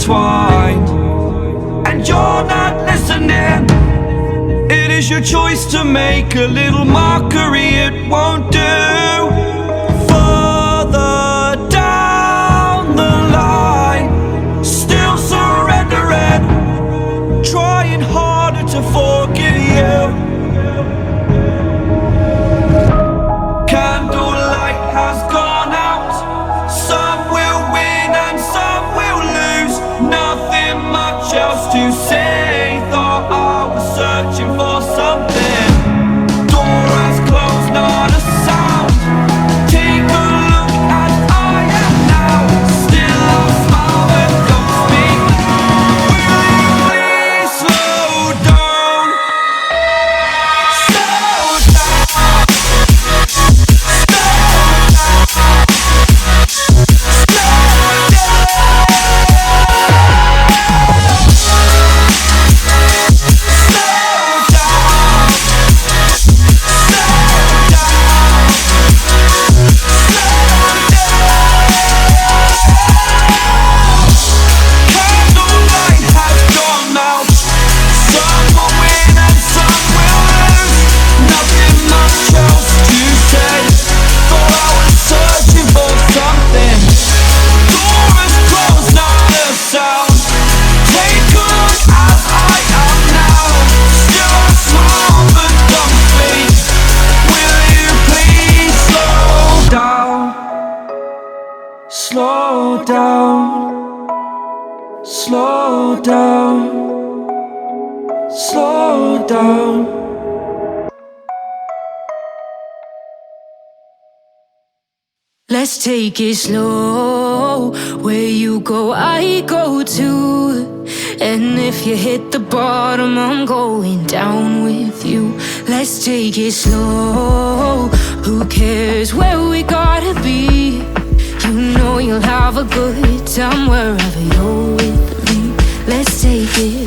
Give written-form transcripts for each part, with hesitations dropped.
intertwined, and you're not listening. It is your choice to make a little mockery, it won't do. Further down the line, still surrendering, trying harder to forgive you. Candlelight has gone out. Some will win and some will lose. Nothing much else to say. Thought I was searching for something. Door has closed, not a sound. Take a look as I am now. Still I smile but don't speak. Will you please slow down? Slow down. Slow down, slow down, slow down. Let's take it slow. Where you go, I go too. And if you hit the bottom, I'm going down with you. Let's take it slow. Who cares where we gotta be? You know you'll have a good time wherever you're with me. Let's take it.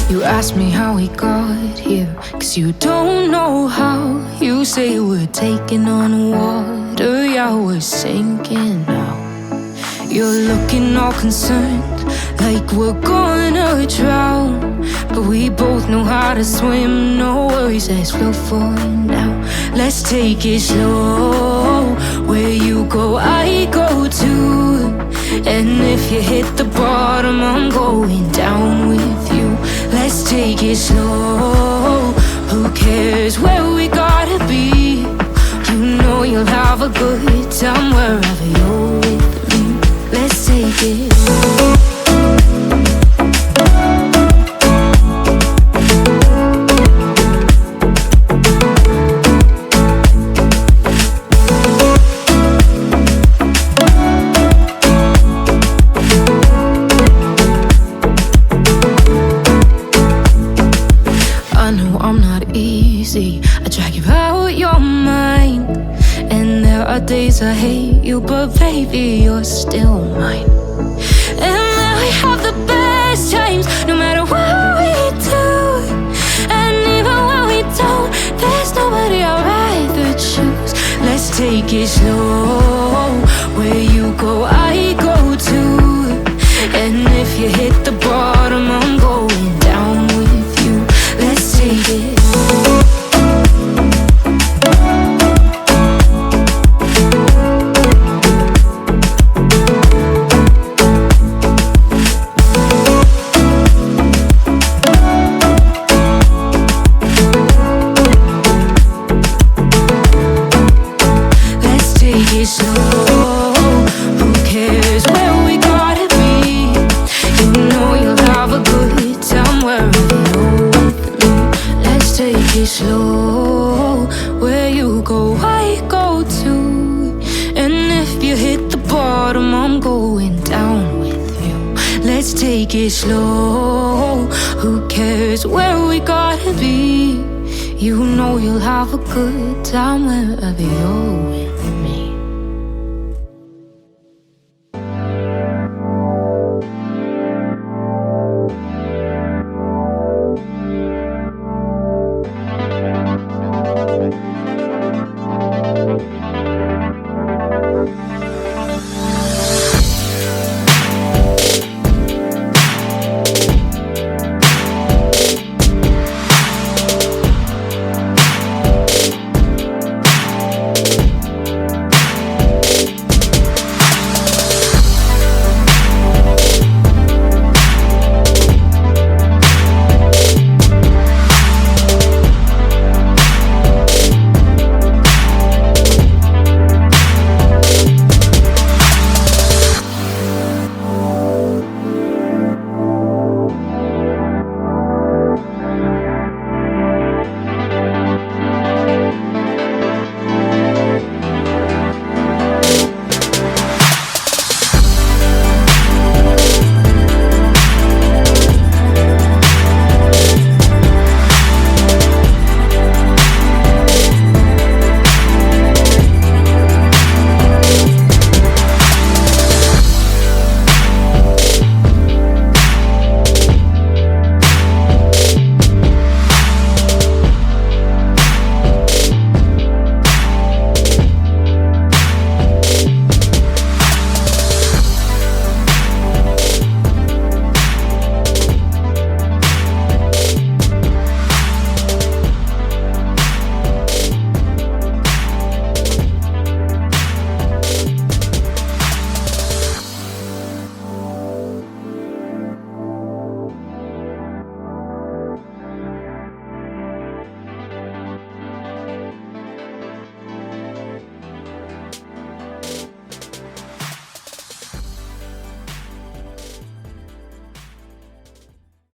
You ask me how we got here, 'cause you don't know how. You say we're taking on water, yeah, we're sinking now. You're looking all concerned, like we're gonna drown. But we both know how to swim, no worries, let's flow for now. Let's take it slow. Where you go, I go too. And if you hit the bottom, I'm going down with you. Let's take it slow. Who cares where we gotta be? You know you'll have a good time wherever you're with me. Let's take it. I drag you out your mind, and there are days I hate you, but baby, you're still mine. And then we have the best times, no matter what we do. And even when we don't, there's nobody I'd rather choose. Let's take it slow. Where you go, I go too. And if you hit the bottom, I'm going down with you. Let's take it. Slow, where you go, I go too. And if you hit the bottom, I'm going down with you. Let's take it slow. Who cares where we gotta be? You know you'll have a good time wherever you're with.